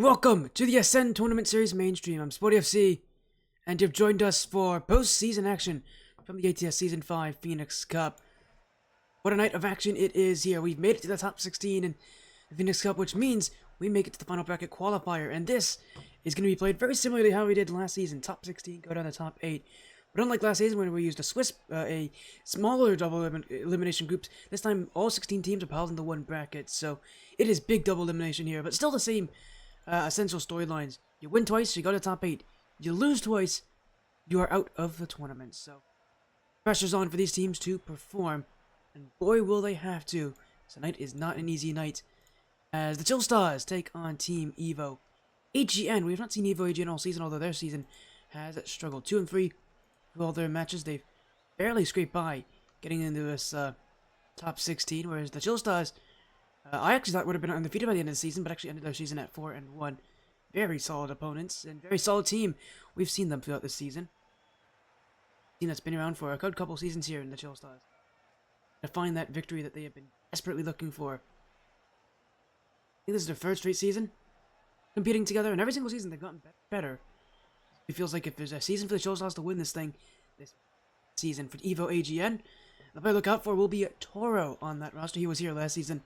Welcome to the Ascend Tournament Series mainstream. I'm Sporty FC, and you've joined us for post-season action from the ATS Season 5 Phoenix Cup. What a night of action it is here. We've made it to the top 16 in the Phoenix Cup, which means we make it to the final bracket qualifier, and this is going to be played very similarly to how we did last season. Top 16 go down to top 8. But unlike last season when we used a smaller double elimination groups, this time all 16 teams are piled into one bracket, so it is big double elimination here, but still the same essential storylines. You win twice, you go to top 8. You lose twice, you are out of the tournament. So pressure's on for these teams to perform, and boy will they have to. Tonight is not an easy night, as the ChillStahs take on Team Evo AGN. We have not seen Evo AGN all season, although their season has struggled. 2-3 with all their matches. They've barely scraped by getting into this top 16, whereas the ChillStahs, I actually thought would have been undefeated by the end of the season, but actually ended their season at 4-1. Very solid opponents and very solid team. We've seen them throughout this season. Team that's been around for a good couple seasons here in the ChillStahs. To find that victory that they have been desperately looking for. I think this is their third straight season competing together, and every single season they've gotten better. It feels like if there's a season for the ChillStahs to win this thing, this season for Evo AGN, the player to look out for will be Toro on that roster. He was here last season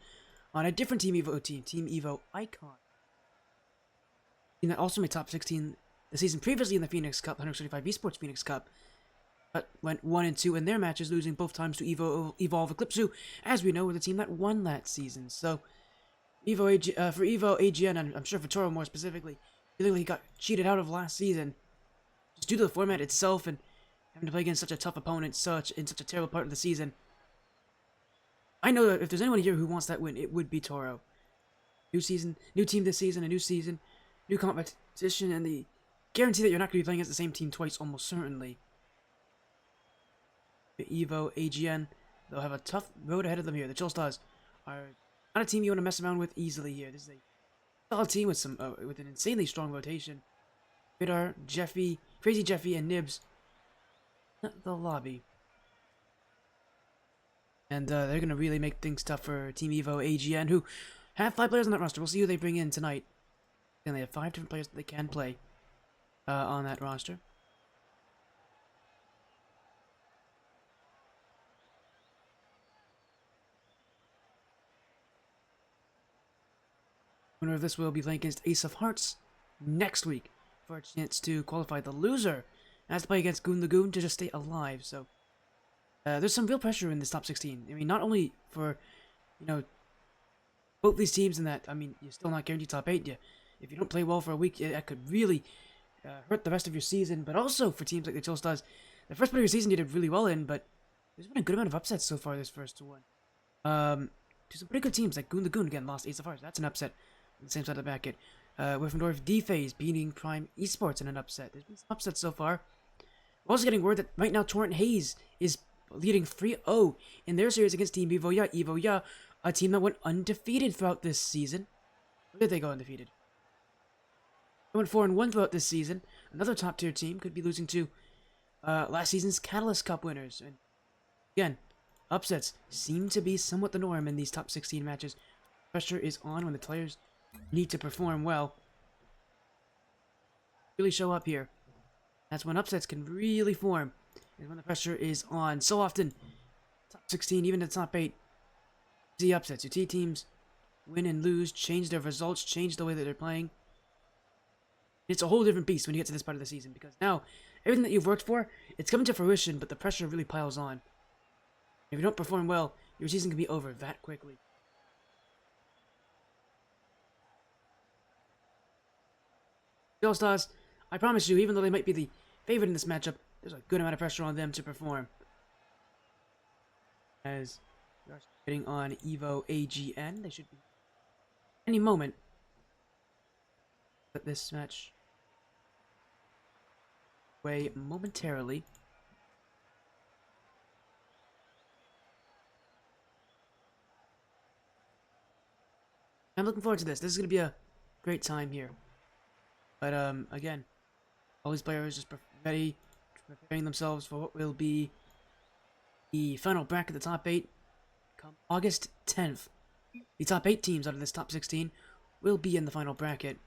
on a different Team Evo team, Team Evo Icon. Team that also made top 16 the season previously in the Phoenix Cup, 135 Esports Phoenix Cup, but went 1-2 in their matches, losing both times to Evolve Eclipse, who, as we know, were the team that won that season. So, for Evo AGN, and I'm sure for Toro more specifically, feeling like he got cheated out of last season, just due to the format itself and having to play against such a tough opponent, in such a terrible part of the season. I know that if there's anyone here who wants that win, it would be Toro. New season, new team this season, a new season, new competition, and the guarantee that you're not going to be playing against the same team twice, almost certainly. The Evo AGN, they'll have a tough road ahead of them here. The ChillStahs are not a team you want to mess around with easily here. This is a solid team with with an insanely strong rotation. Vidar, Jeffy, Crazy Jeffy, and Nibs. Not the lobby. And they're going to really make things tough for Team Evo AGN, who have 5 players on that roster. We'll see who they bring in tonight. And they have 5 different players that they can play on that roster. Winner of this will be playing against Ace of Hearts next week for a chance to qualify. The loser has to play against Goon Lagoon to just stay alive. So there's some real pressure in this top 16. I mean, not only for, both these teams in that, I mean, you're still not guaranteed top 8. If you don't play well for a week, that could really hurt the rest of your season. But also for teams like the ChillStahs, the first part of your season you did really well in, but there's been a good amount of upsets so far this first one. To some pretty good teams like Goon Lagoon, again, lost Ace of Hearts. That's an upset on the same side of the bracket. Wyffendorf D-Phase beating Prime Esports in an upset. There's been some upsets so far. We're also getting word that right now Torrent Hayes is leading 3-0 in their series against Team Evo Ya. Evo Ya, a team that went undefeated throughout this season. Where did they go undefeated? They went 4-1 throughout this season. Another top tier team could be losing to last season's Catalyst Cup winners. And again, upsets seem to be somewhat the norm in these top 16 matches. Pressure is on when the players need to perform well. Really show up here. That's when upsets can really form. And when the pressure is on. So often, top 16, even the top 8, see upsets. Your T teams win and lose, change their results, change the way that they're playing. It's a whole different beast when you get to this part of the season, because now, everything that you've worked for, it's coming to fruition, but the pressure really piles on. If you don't perform well, your season can be over that quickly. ChillStahs, I promise you, even though they might be the favorite in this matchup, there's a good amount of pressure on them to perform. As we are getting on Evo AGN, they should be any moment. Let this match away momentarily. I'm looking forward to this. This is going to be a great time here. But, again, all these players just ready, preparing themselves for what will be the final bracket, the top 8, come August 10th. The top 8 teams out of this top 16 will be in the final bracket.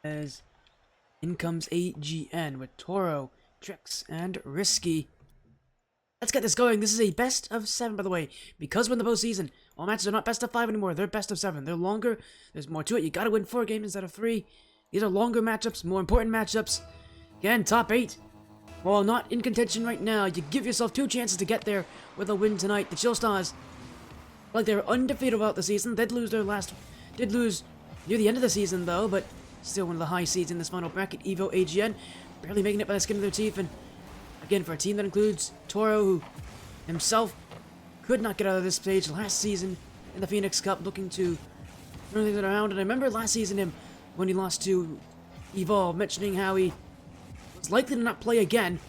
as in comes AGN with Toro, Trix, and Risky. Let's get this going. This is a best of 7, by the way, because we're in the postseason. All matches are not best of 5 anymore. They're best of 7. They're longer. There's more to it. You gotta win 4 games instead of 3. These are longer matchups, more important matchups. Again, top 8. While not in contention right now, you give yourself 2 chances to get there with a win tonight. The ChillStahs, like they were undefeated throughout the season. Did lose near the end of the season though, but still one of the high seeds in this final bracket. Evo AGN, barely making it by the skin of their teeth, and again, for a team that includes Toro, who himself could not get out of this stage last season in the Phoenix Cup, looking to turn things around. And I remember last season when he lost to Evolve, mentioning how he was likely to not play again,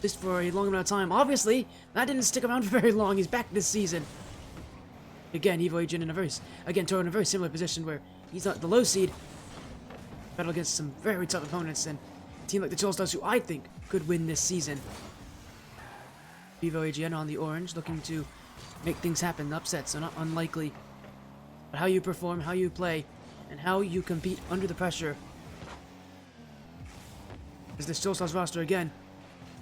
just for a long amount of time. Obviously, that didn't stick around for very long. He's back this season. Again, Evo AGN Toro in a very similar position where he's not the low seed, battle against some very tough opponents, and a team like the ChillStahs, who I think could win this season. Evo AGN on the orange, looking to make things happen, upsets are not unlikely. But how you perform, how you play, and how you compete under the pressure. As this ChillStahs roster again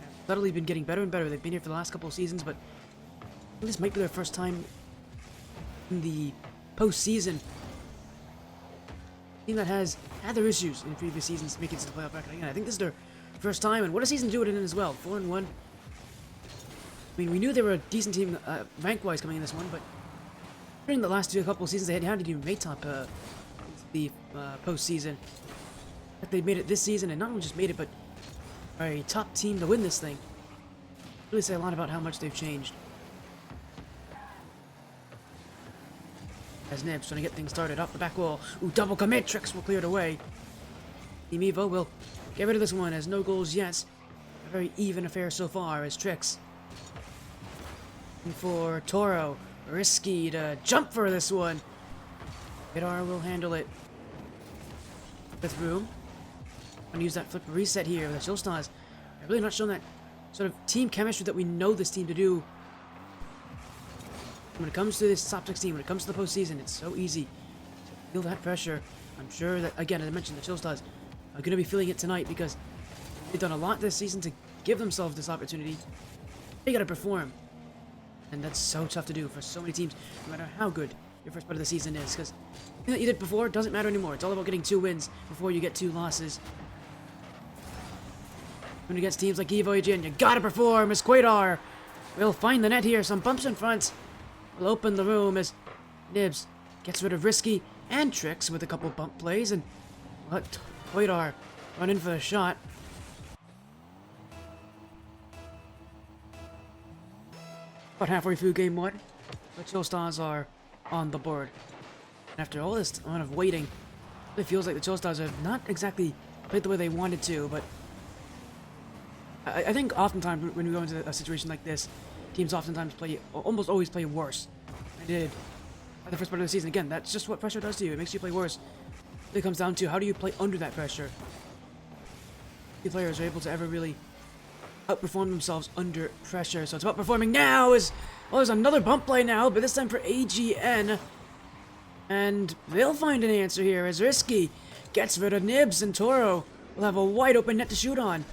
has subtly been getting better and better. They've been here for the last couple of seasons, but this might be their first time in the postseason. Team that has had their issues in previous seasons making it to the playoff bracket again. I think this is their first time, and what a season to do it in as well. 4-1. I mean, we knew they were a decent team rank-wise coming in this one, but during the last couple of seasons, they hadn't even made top the postseason. But they made it this season, and not only just made it, but are a top team to win this thing. Really say a lot about how much they've changed. As Nibs trying to get things started off the back wall. Ooh, double commit. Trix will clear it away. Team Evo will get rid of this one as no goals yet. A very even affair so far as Trix. And for Toro, Risky to jump for this one. Vidar will handle it with room. I'm going to use that flip reset here. The ChillStahs have really not shown that sort of team chemistry that we know this team to do. When it comes to this top 16, when it comes to the postseason, it's so easy to feel that pressure. I'm sure that, again, as I mentioned, the ChillStahs are going to be feeling it tonight because they've done a lot this season to give themselves this opportunity. They got to perform. And that's so tough to do for so many teams, no matter how good your first part of the season is. Because anything that you did before doesn't matter anymore. It's all about getting 2 wins before you get 2 losses. When against teams like Evo AGN, you got to perform as Qualifier will find the net here. Some bumps in front. Will open the room as Nibs gets rid of Risky and Trix with a couple bump plays, and let Qualifier run in for the shot. About halfway through game 1, the ChillStahs are on the board. And after all this amount of waiting, it feels like the ChillStahs have not exactly played the way they wanted to, but I think oftentimes when we go into a situation like this, teams oftentimes almost always play worse than they did at the first part of the season. Again, that's just what pressure does to you. It makes you play worse. It comes down to how do you play under that pressure. Few players are able to ever really outperform themselves under pressure. So it's about performing now. There's another bump play now, but this time for AGN. And they'll find an answer here as Risky gets rid of Nibs, and Toro will have a wide open net to shoot on.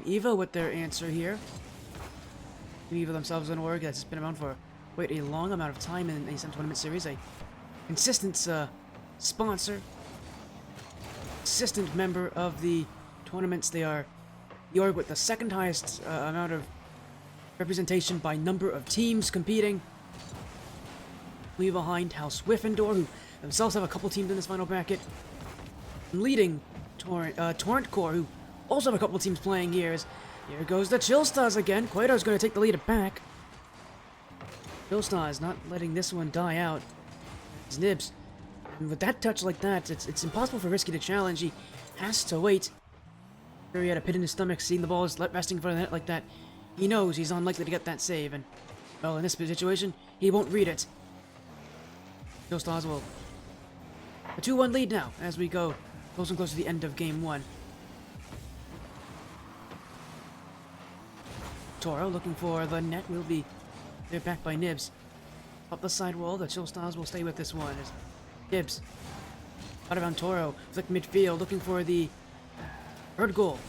Evo with their answer here. Evo themselves an org that's been around for quite a long amount of time in the ASM Tournament Series. A consistent sponsor, consistent member of the tournaments. They are the org with the second highest amount of representation by number of teams competing. Leave behind House Whiffendor, who themselves have a couple teams in this final bracket. Leading Torrent Core, who also have a couple teams playing here. Here goes the ChillStahs again. Qualifier is going to take the lead back. ChillStahs not letting this one die out. It's Nibs. And with that touch like that, it's impossible for Risky to challenge. He has to wait. He had a pit in his stomach, seeing the ball is resting in front of the net like that. He knows he's unlikely to get that save, and well, in this situation, he won't read it. ChillStahs will a 2-1 lead now as we go close and close to the end of game 1. Toro looking for the net will be they're backed by Nibs. Up the side wall, the ChillStahs will stay with this one as Nibs out around Toro, flick midfield looking for the third goal.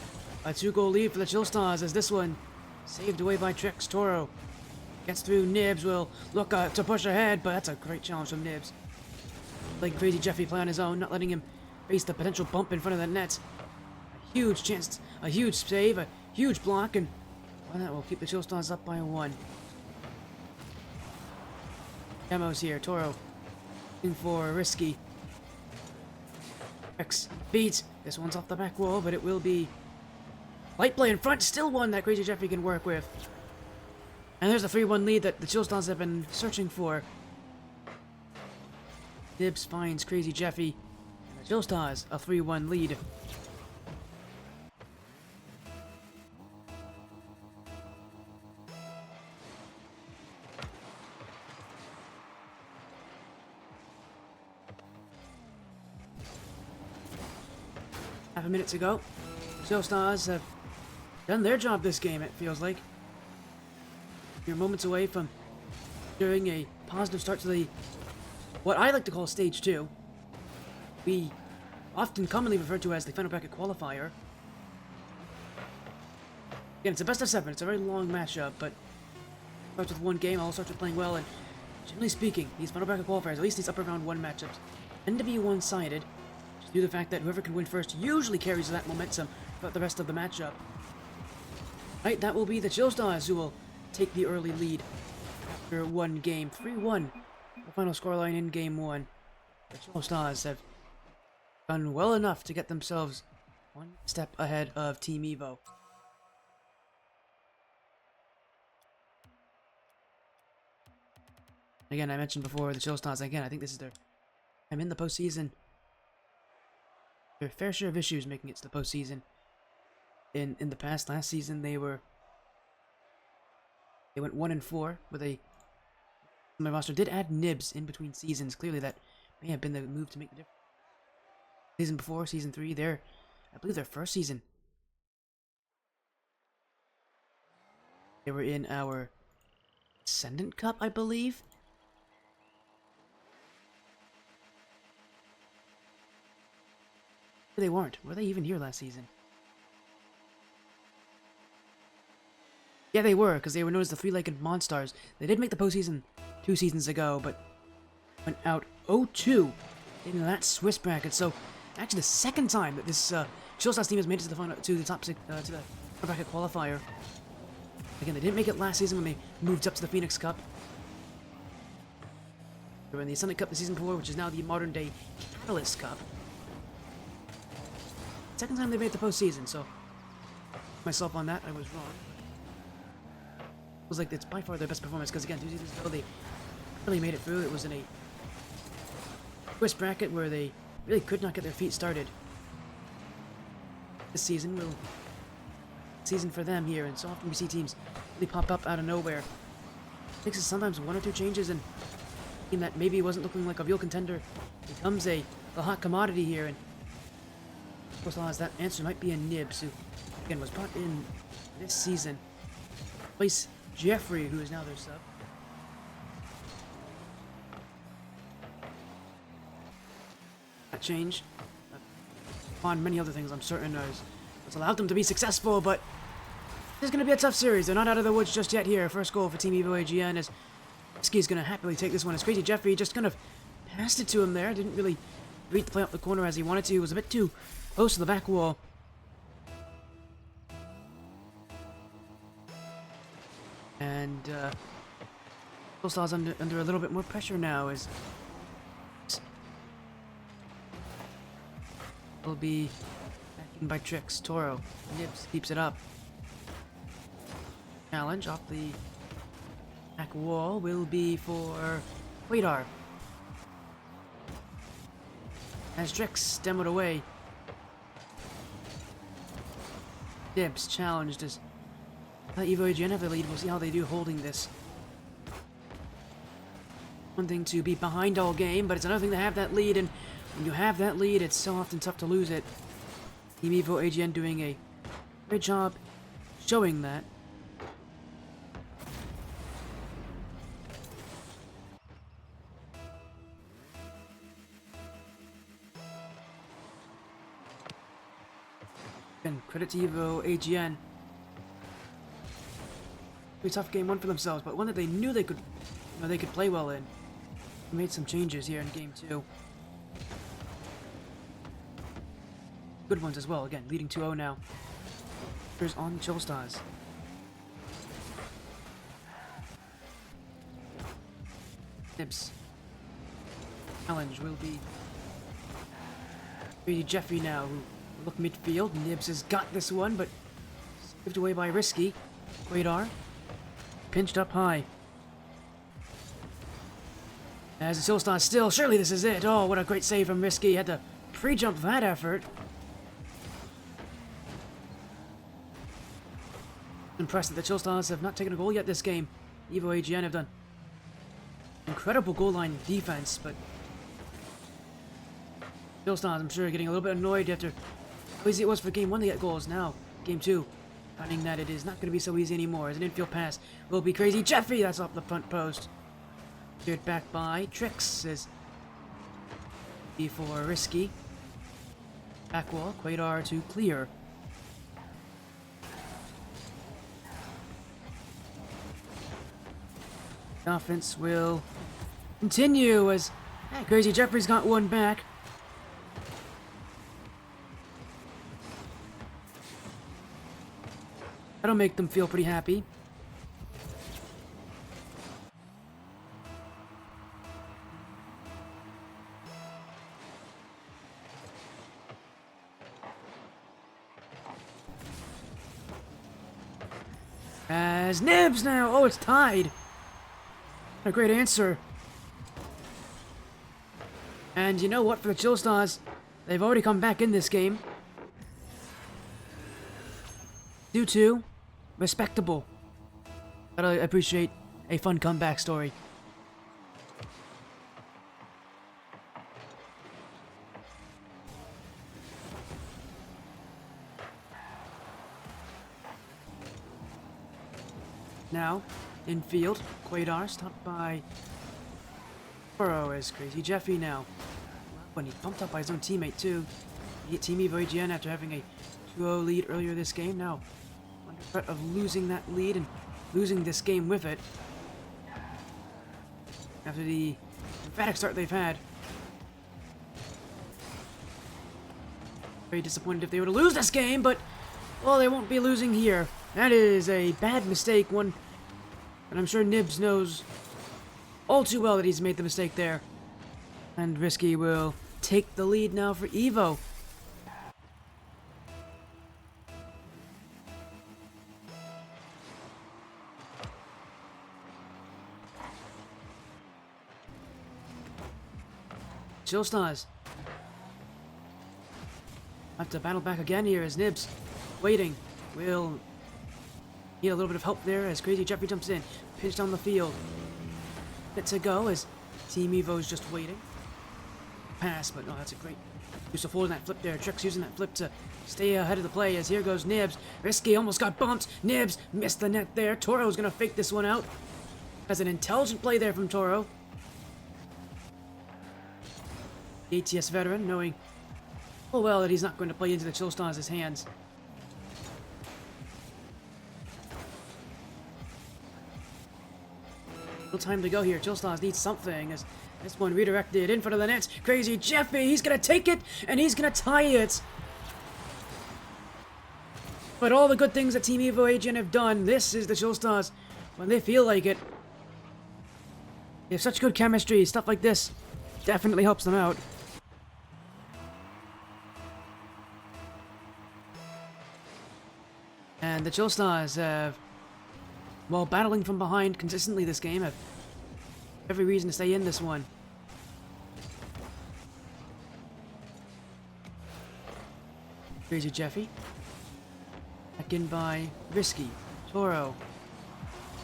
A 2-goal lead for the ChillStahs as this one saved away by Trix. Toro gets through. Nibs will look to push ahead, but that's a great challenge from Nibs. Letting Crazy Jeffy play on his own, not letting him face the potential bump in front of the net. A huge chance, a huge save, a huge block, and well, that will keep the ChillStahs up by 1. Demos here. Toro looking for Risky. X beats. This one's off the back wall, but it will be light play in front. Still one that Crazy Jeffy can work with. And there's a 3-1 lead that the ChillStahs have been searching for. Nibs finds Crazy Jeffy. And the ChillStahs a 3-1 lead. Half a minute to go. ChillStahs have done their job this game, it feels like. You're moments away from doing a positive start to the what I like to call Stage 2. We often commonly refer to as the final bracket qualifier. Again, it's a best of 7. It's a very long matchup, but starts with one game, all starts with playing well, and generally speaking, these final bracket qualifiers, at least these upper round 1 matchups, tend to be one-sided. Due to the fact that whoever can win first usually carries that momentum throughout the rest of the matchup. Right, that will be the ChillStahs who will take the early lead after one game. 3-1, the final scoreline in Game 1. The ChillStahs have done well enough to get themselves one step ahead of Team Evo. Again, I mentioned before the ChillStahs, again, I think this is their time in the postseason. Their fair share of issues making it to the postseason. In the past, last season they went 1-4 with a. My roster did add Nibs in between seasons. Clearly, that may have been the move to make the difference. Season before, season 3, I believe their first season. They were in our Ascendant Cup, I believe. They weren't. Were they even here last season? Yeah, they were, because they were known as the Three-Legged Monsters. They did make the postseason 2 seasons ago, but went out 0-2 in that Swiss bracket. So, actually, the second time that this ChillStahs team has made it to the final, to the top 6, to the bracket qualifier. Again, they didn't make it last season when they moved up to the Phoenix Cup. They were in the Ascendant Cup the season before, which is now the modern-day Catalyst Cup. Second time they made the postseason, so myself on that, I was wrong. It was like it's by far their best performance because again, 2 seasons ago they really made it through. It was in a Swiss bracket where they really could not get their feet started. This season will season for them here, and so often we see teams really pop up out of nowhere. It takes us sometimes 1 or 2 changes, and a team that maybe wasn't looking like a real contender becomes a hot commodity here. And of course, that answer might be a Nibs, who, again, was brought in this season. Replace Jeffrey, who is now their sub. That change, on many other things, I'm certain, has allowed them to be successful, but it's going to be a tough series. They're not out of the woods just yet here. First goal for Team Evo AGN as Risky's going to happily take this one. As Crazy Jeffrey just kind of passed it to him there. Didn't really beat the play up the corner as he wanted to. He was a bit too close to the back wall. And ChillStahs under a little bit more pressure now as will be backing by Trix. Toro. Nibs keeps it up. Challenge off the back wall will be for Qualifier. As Trix demoed away. Nibs challenged as Evo AGN have the lead. We'll see how they do holding this. One thing to be behind all game, but it's another thing to have that lead, and when you have that lead, it's so often tough to lose it. Team Evo AGN doing a great job showing that. Again, credit to Evo AGN. Pretty tough game one for themselves, but one that they knew they could, they could play well in. They made some changes here in game 2. Good ones as well. Again, leading 2-0 now. Here's on ChillStahs. Nibs. Challenge will be Crazy Jeffy now, who look midfield. Nibs has got this one, but saved away by Risky. Quadar pinched up high. As the ChillStahs still, surely this is it. Oh, what a great save from Risky. Had to pre-jump that effort. Impressed that the ChillStahs have not taken a goal yet this game. Evo AGN have done incredible goal line defense, but ChillStahs, I'm sure, getting a little bit annoyed after how easy it was for game 1 to get goals. Now, game 2, finding that it is not going to be so easy anymore. As an infield pass will be Crazy Jeffy. That's off the front post. Cleared back by Trix as before Risky. Back wall, Quadar to clear. The offense will continue as Crazy Jeffrey's got one back. That'll make them feel pretty happy. As Nibs now! Oh, it's tied! A great answer. And you know what, for the ChillStahs, they've already come back in this game. 2-2. Respectable. But I appreciate a fun comeback story. Now, infield, Quadar stopped by Burrow as Crazy Jeffy now. When he bumped up by his own teammate too. He hit Team Evo AGN after having a 2-0 lead earlier this game. Now, under threat of losing that lead and losing this game with it. After the emphatic start they've had. Very disappointed if they were to lose this game, but, well, they won't be losing here. That is a bad mistake, one that I'm sure Nibs knows all too well that he's made the mistake there. And Risky will take the lead now for Evo. ChillStahs have to battle back again here as Nibs waiting. Will need a little bit of help there as Crazy Jeffy jumps in. Pitch down the field. Bit to go as Team Evo is just waiting. Pass, but no, that's a great use of holding that flip there. Trix using that flip to stay ahead of the play as here goes Nibs. Risky almost got bumped. Nibs missed the net there. Toro's gonna fake this one out. That's an intelligent play there from Toro. The ATS veteran knowing full well that he's not going to play into the ChillStahs' hands. Little time to go here. ChillStahs needs something as this one redirected in front of the net. Crazy Jeffy, he's gonna take it and he's gonna tie it. But all the good things that Team Evo AGN have done, this is the ChillStahs when they feel like it. They have such good chemistry. Stuff like this definitely helps them out. And the ChillStahs have, while battling from behind consistently this game, have every reason to stay in this one. Crazy Jeffy. Back in by Risky. Toro.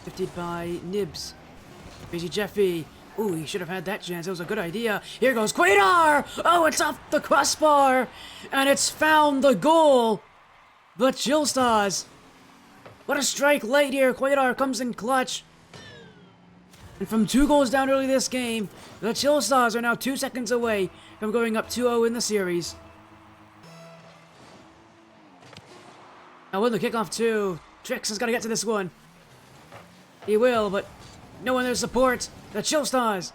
Lifted by Nibs. Crazy Jeffy. Ooh, he should have had that chance. That was a good idea. Here goes Quadar! Oh, it's off the crossbar! And it's found the goal! The ChillStahs. What a strike late here. Quadar comes in clutch. And from 2 goals down early this game, the ChillStahs are now 2 seconds away from going up 2-0 in the series. Now will the kickoff too. Trix has got to get to this one. He will, but no one there support. The ChillStahs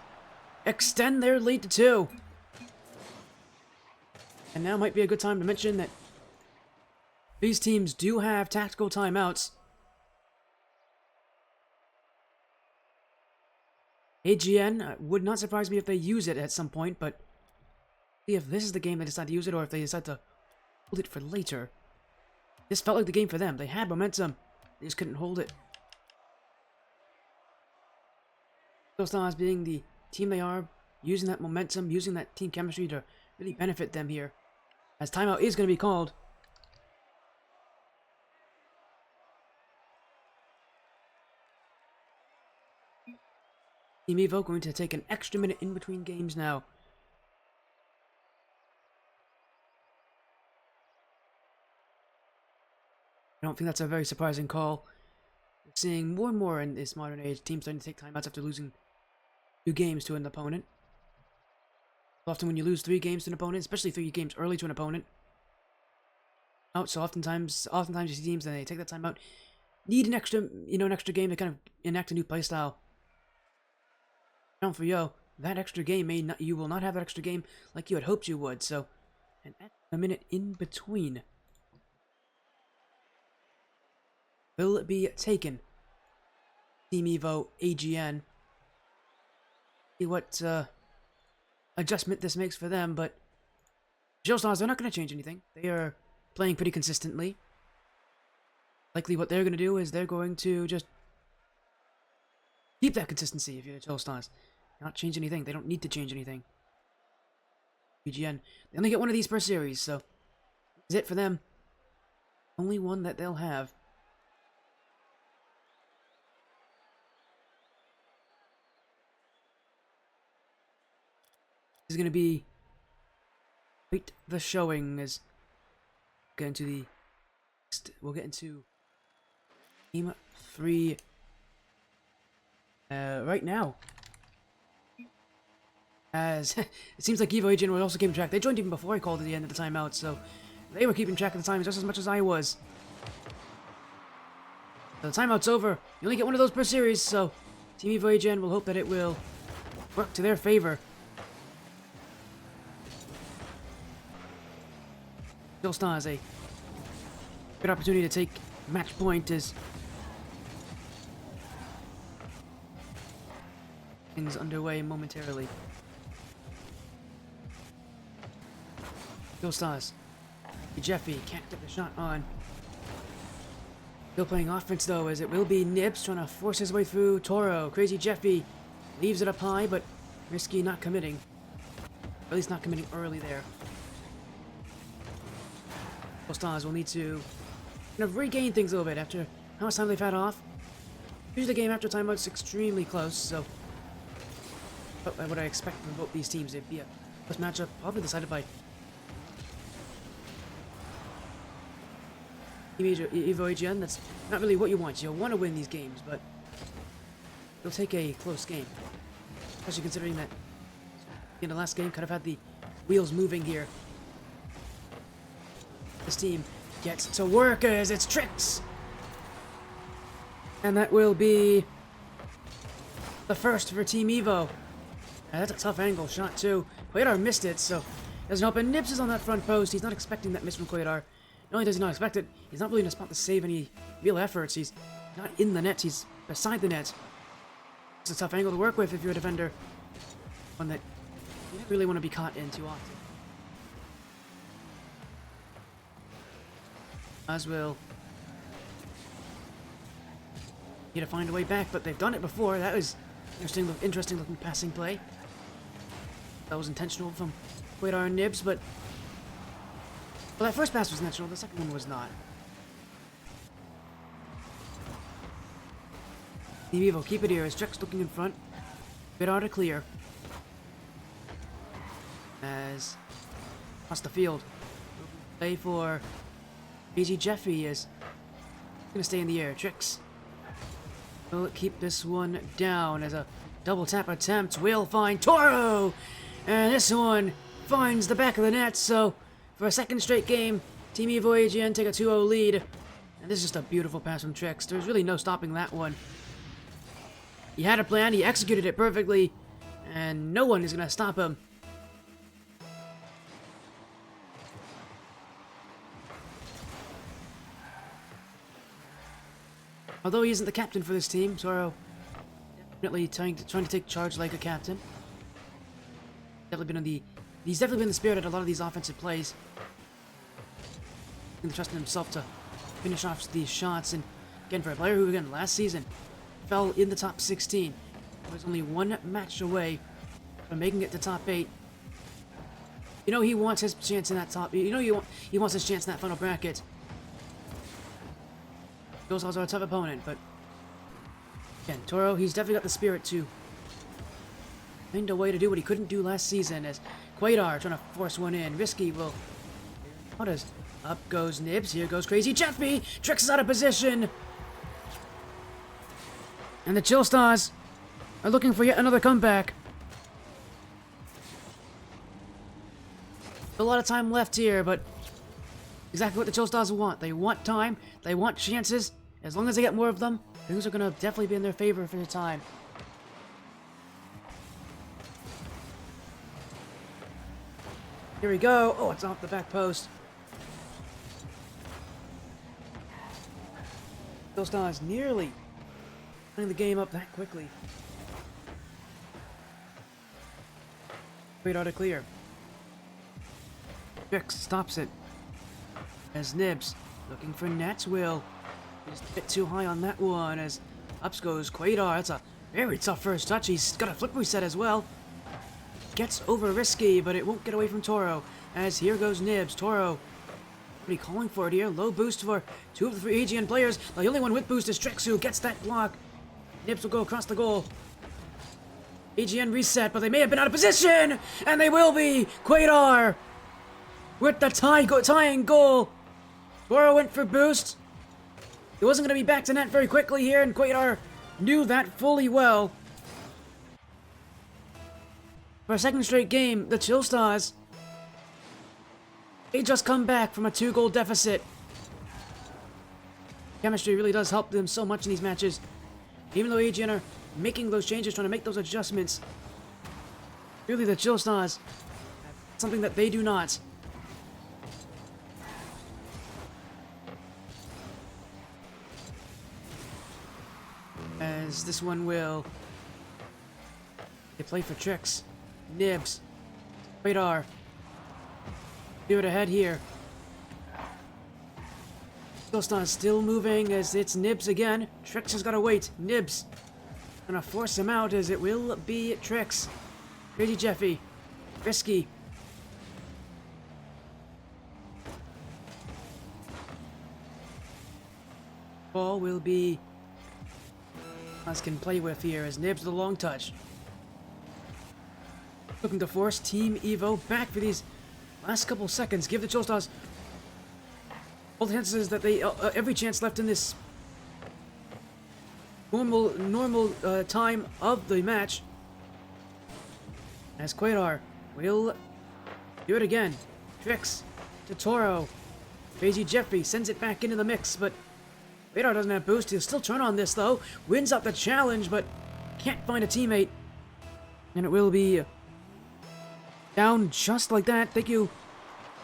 extend their lead to 2. And now might be a good time to mention that these teams do have tactical timeouts. AGN would not surprise me if they use it at some point, but see if this is the game they decide to use it or if they decide to hold it for later. This felt like the game for them. They had momentum. They just couldn't hold it. ChillStahs being the team they are, using that momentum, using that team chemistry to really benefit them here. As timeout is going to be called. Team Evo going to take an extra minute in between games now. I don't think that's a very surprising call. We're seeing more and more in this modern age teams starting to take timeouts after losing 2 games to an opponent. Often when you lose 3 games to an opponent, especially 3 games early to an opponent, so oftentimes you see teams and they take that timeout, need an extra game to kind of enact a new playstyle. Now for Yo, that extra game you will not have that extra game like you had hoped you would. So, a minute in between. Will it be taken? Team Evo AGN. See what adjustment this makes for them, but ChillStahs, they're not going to change anything. They are playing pretty consistently. Likely what they're going to do is they're going to just keep that consistency if you're the ChillStahs. Not change anything. They don't need to change anything. AGN, they only get 1 of these per series, so this is it for them. Only one that they'll have. This is going to be quite the showing as we'll get into Team 3 right now. As it seems like Evo AGN was also keeping track. They joined even before I called at the end of the timeout, so they were keeping track of the times just as much as I was. So the timeout's over. You only get 1 of those per series, so Team Evo AGN will hope that it will work to their favor. ChillStahs a good opportunity to take match point as things underway momentarily. ChillStahs. Jeffy can't get the shot on. Still playing offense though, as it will be Nibs trying to force his way through Toro. Crazy Jeffy leaves it up high, but risky not committing. Or at least not committing early there. ChillStahs will need to kind of regain things a little bit after how much time they've had off. Usually the game after timeout's extremely close, so what I expect from both these teams, it'd be a close matchup, probably decided by Team Evo AGN. That's not really what you want. You'll want to win these games, but you'll take a close game. Especially considering that in the last game kind of had the wheels moving here. This team gets to work as it's Trix! And that will be the first for Team Evo. That's a tough angle shot too. Qualifier missed it, so doesn't help. And Nips is on that front post. He's not expecting that miss from Qualifier. Not only does he not expect it, he's not really in a spot to save any real efforts. He's not in the net, he's beside the net. It's a tough angle to work with if you're a defender. One that you don't really want to be caught in too often. As will need to find a way back, but they've done it before. That was interesting looking passing play. That was intentional from Qualifier and Nibs, but well, that first pass was intentional. The second one was not. Team Evo keep it here as Trix looking in front. Qualifier to clear. As across the field, play for BG Jeffy is gonna stay in the air. Trix will keep this one down as a double tap attempt will find Toro, and this one finds the back of the net. So for a second straight game, Team Evo AGN take a 2-0 lead. And this is just a beautiful pass from Trix. There's really no stopping that one. He had a plan, he executed it perfectly, and no one is going to stop him. Although he isn't the captain for this team, Toro definitely trying to take charge like a captain. He's definitely been the spirit at a lot of these offensive plays. And trusting himself to finish off these shots. And again, for a player who, again, last season fell in the top 16, he was only one match away from making it to top 8. You know he wants his chance in that top. You know he wants his chance in that final bracket. ChillStahs are a tough opponent, but again, Toro, he's definitely got the spirit to find a way to do what he couldn't do last season. As Qualifier trying to force one in, Risky will. What is? Up goes Nibs. Here goes Crazy Jeffy. Trix is out of position, and the ChillStahs are looking for yet another comeback. A lot of time left here, but exactly what the ChillStahs want. They want time. They want chances. As long as they get more of them, things are going to definitely be in their favor for the time. Here we go. Oh, it's off the back post. ChillStahs nearly playing the game up that quickly. Wait, to clear. Trix stops it. As Nibs looking for Nat's will. Just a bit too high on that one as ups goes Qualifier. That's a very tough first touch. He's got a flip reset as well. Gets over Risky, but it won't get away from Toro. As here goes Nibs. Toro, what are you calling for it here? Low boost for 2 of the 3 AGN players. The only one with boost is Trix, who gets that block. Nibs will go across the goal. AGN reset, but they may have been out of position, and they will be. Qualifier with the tying goal. Toro went for boost. He wasn't going to be back to net very quickly here, and Qualifier knew that fully well. For a second straight game, the ChillStahs, they just come back from a 2-goal deficit. Chemistry really does help them so much in these matches. Even though AGN are making those changes, trying to make those adjustments, really the ChillStahs have something that they do not. As this one will. They play for Trix. Nibs. Radar. Do it ahead here. ChillStahs still moving as it's Nibs again. Trix has got to wait. Nibs gonna force him out as it will be Trix. Crazy Jeffy. Risky. Ball will be can play with here as Nibs the long touch. Looking to force Team Evo back for these last couple seconds. Give the ChillStahs all the chances that they every chance left in this normal time of the match. As Qualifier will do it again. Trix to Toro. Crazy Jeffy sends it back into the mix, but Radar doesn't have boost. He'll still turn on this, though. Wins up the challenge, but can't find a teammate. And it will be down just like that. Thank you.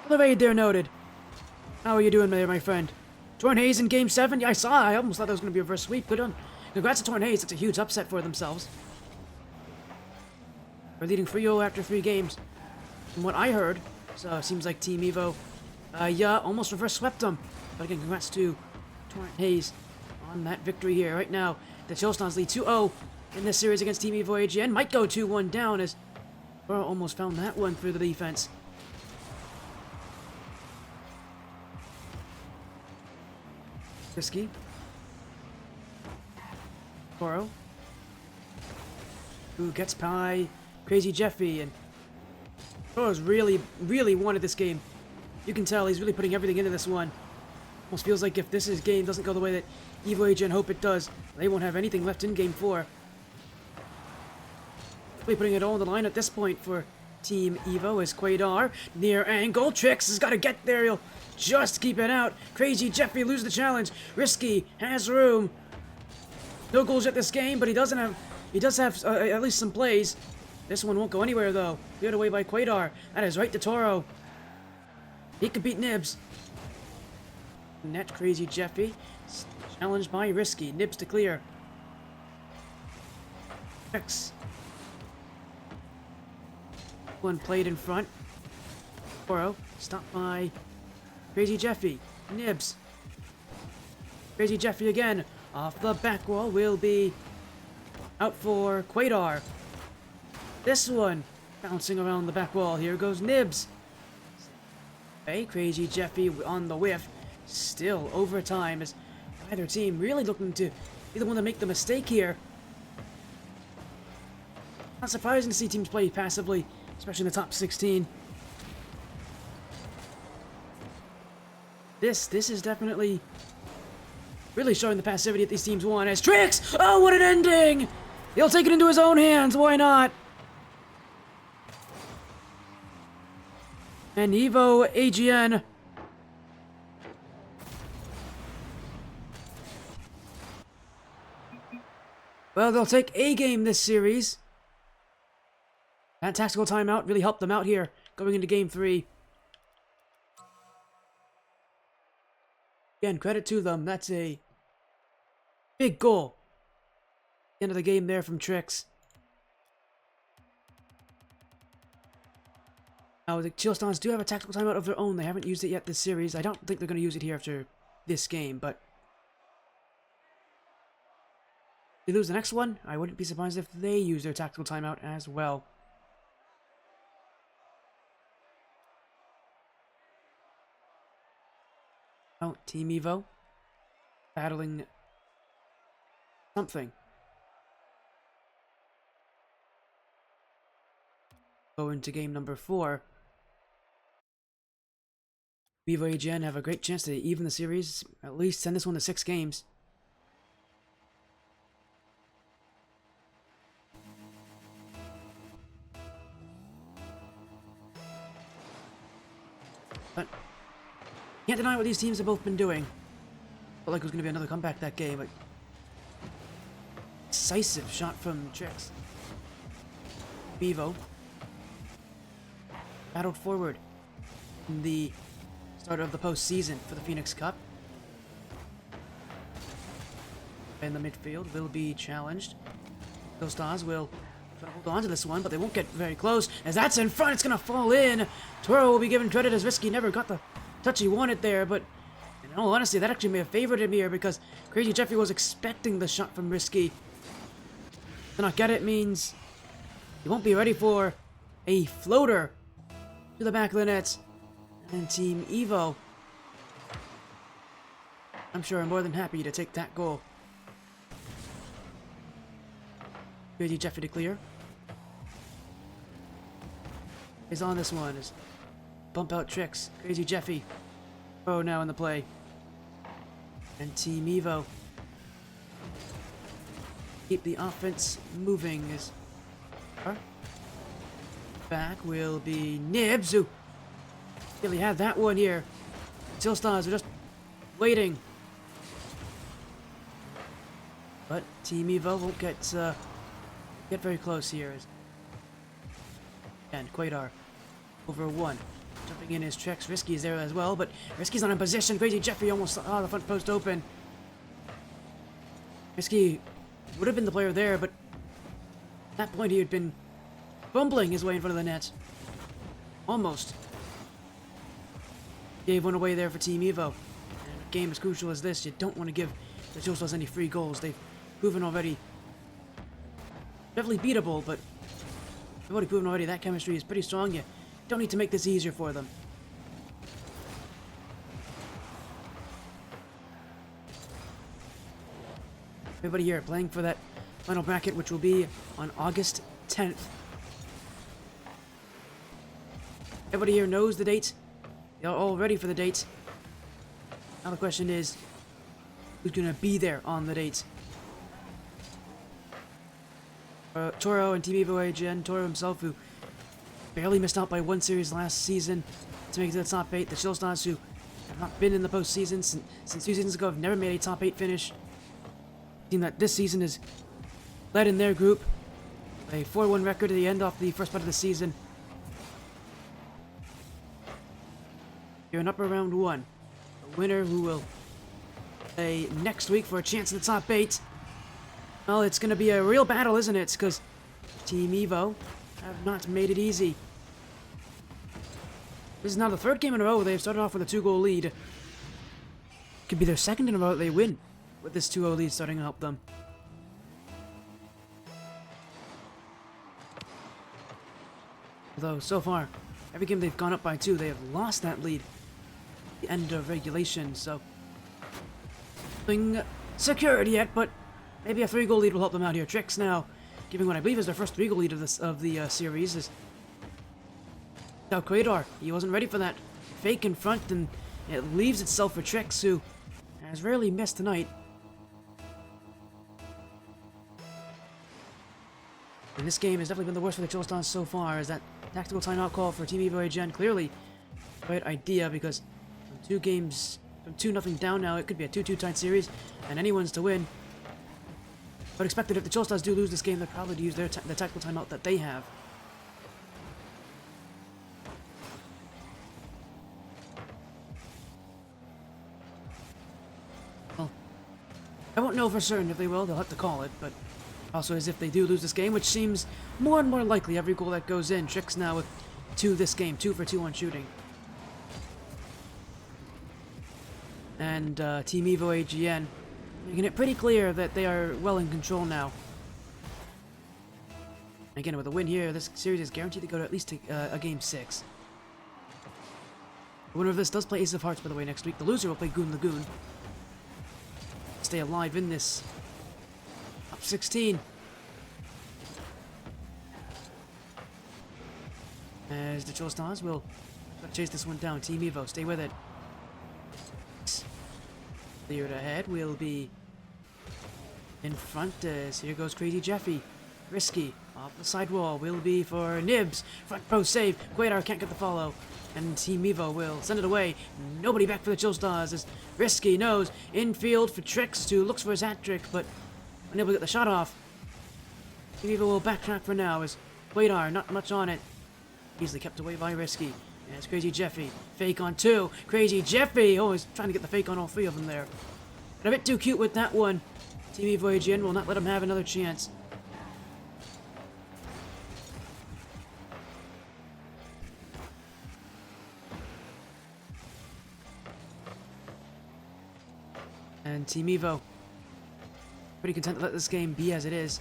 Elevate there, noted. How are you doing there, my friend? Torn Hayes in Game 7? Yeah, I saw. I almost thought that was going to be a reverse sweep. Good on. Congrats to Torn Hayes. It's a huge upset for themselves. They're leading 3-0 after 3 games. From what I heard. So, it seems like Team Evo, yeah, almost reverse swept them. But again, congrats to Torrent Hayes on that victory here. Right now, the ChillStahs lead 2-0 in this series against Team Evo AGN. Might go 2-1 down as Burrow almost found that one through the defense. Risky. Burrow. Who gets by Crazy Jeffy, and Burrow's really wanted this game. You can tell he's really putting everything into this one. Almost feels like if this game doesn't go the way that Evo AGN hope it does, they won't have anything left in Game 4. Really putting it all on the line at this point for Team Evo is Quadar. Near angle. Trix has got to get there. He'll just keep it out. Crazy Jeffy loses the challenge. Risky has room. No goals yet this game, but he does have at least some plays. This one won't go anywhere though. Cleared away by Quadar. That is right to Toro. He could beat Nibs. Net Crazy Jeffy. Challenged by Risky. Nibs to clear. X. One played in front. Toro. Stopped by Crazy Jeffy. Nibs. Crazy Jeffy again. Off the back wall will be out for Quadar. This one bouncing around the back wall. Here goes Nibs. Hey, Crazy Jeffy on the whiff. Still overtime as either team really looking to be the one to make the mistake here. Not surprising to see teams play passively, especially in the top 16. This is definitely really showing the passivity that these teams want as Trix! Oh, what an ending! He'll take it into his own hands, why not? And Evo AGN. Well, they'll take a game this series. That tactical timeout really helped them out here, going into game 3. Again, credit to them. That's a big goal. End of the game there from Trix. Now, the ChillStahs do have a tactical timeout of their own. They haven't used it yet this series. I don't think they're going to use it here after this game, but if they lose the next one, I wouldn't be surprised if they use their tactical timeout as well. Oh, Team Evo battling something. Go into game number 4. Evo AGN have a great chance to even the series, at least send this one to 6 games. But can't deny what these teams have both been doing. Felt like it was going to be another comeback that game, but decisive shot from Trix. Evo battled forward in the start of the postseason for the Phoenix Cup. And the midfield will be challenged. ChillStahs will try to hold on to this one, but they won't get very close. As that's in front, it's going to fall in. Toro will be given credit as Risky never got the touch he wanted there, but in all honesty, that actually may have favored him here because Crazy Jeffy was expecting the shot from Risky. To not get it means he won't be ready for a floater to the back of the net. And Team Evo, I'm sure, are more than happy to take that goal. Crazy Jeffy to clear. Is on this one. Is bump out Trix. Crazy Jeffy. Oh, now in the play. And Team Evo keep the offense moving. Is back will be Nibs, who really had that one here. ChillStahs are just waiting. But Team Evo won't get very close here. And Quadar over 1. Jumping in his Trix. Risky is there as well, but Risky's not in position. Crazy Jeffy almost the front post open. Risky would have been the player there, but at that point he had been bumbling his way in front of the net. Almost. Gave one away there for Team Evo. And a game as crucial as this, you don't want to give the ChillStahs any free goals. They've proven already. Definitely beatable, but they've already proven already that chemistry is pretty strong. You don't need to make this easier for them. Everybody here playing for that final bracket, which will be on August 10th. Everybody here knows the date. They're all ready for the date. Now the question is, who's going to be there on the date? Toro and Team Evo AGN. Toro himself, who barely missed out by one series last season to make it to the top 8. The ChillStahs, who have not been in the postseason since 2 seasons ago, have never made a top 8 finish. A team that this season is led in their group. A 4-1 record at the end of the first part of the season. Here in upper round 1. A winner who will play next week for a chance in the top 8. Well, it's going to be a real battle, isn't it? Because Team Evo have not made it easy. This is now the 3rd game in a row where they've started off with a 2-goal lead. Could be their 2nd in a row that they win with this 2-0 lead starting to help them. Although, so far, every game they've gone up by 2, they have lost that lead at the end of regulation, so nothing secured yet, but maybe a 3-goal lead will help them out here. Tricks now, giving what I believe is their first 3-goal lead of the series, is now Qualifier. He wasn't ready for that fake in front, and it leaves itself for Tricks, who has rarely missed tonight. And this game has definitely been the worst for the ChillStahs so far, as that tactical timeout call for Team Evo AGN clearly the right idea, because from 2 games, from 2-0 down now, it could be a 2-2 tight series, and anyone's to win. But expected if the ChillStahs do lose this game, they'll probably use the tactical timeout that they have. Well, I won't know for certain if they will, they'll have to call it, but also as if they do lose this game, which seems more and more likely every goal that goes in. Tricks now with 2 this game, 2 for 2 on shooting. And Team Evo AGN making it pretty clear that they are well in control now. Again, with a win here, this series is guaranteed to go to at least a game 6. The winner of this does play Ace of Hearts, by the way, next week. The loser will play Goon Lagoon. Stay alive in this top 16. As the ChillStahs will chase this one down. Team Evo, stay with it. Cleared ahead will be in front as here goes Crazy Jeffy. Risky off the sidewall will be for Nibs. Front post save. Qualifier can't get the follow. And Team Evo will send it away. Nobody back for the ChillStahs as Risky knows. Infield for Tricks, who looks for his hat trick but unable to get the shot off. Team Evo will backtrack for now as Qualifier not much on it. Easily kept away by Risky. And it's Crazy Jeffy. Fake on 2. Crazy Jeffy! Oh, he's trying to get the fake on all 3 of them there. But a bit too cute with that one. Team Evo AGN will not let him have another chance. And Team Evo pretty content to let this game be as it is.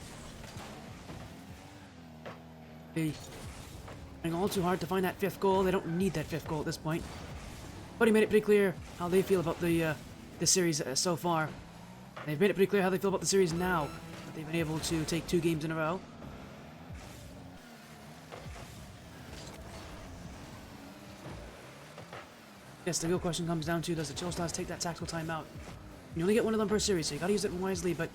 Trying all too hard to find that 5th goal. They don't need that 5th goal at this point. But he made it pretty clear how they feel about the series so far. They've made it pretty clear how they feel about the series now that they've been able to take 2 games in a row. Yes, the real question comes down to, does the ChillStahs take that tactical timeout? You only get 1 of them per series, so you gotta use it wisely. But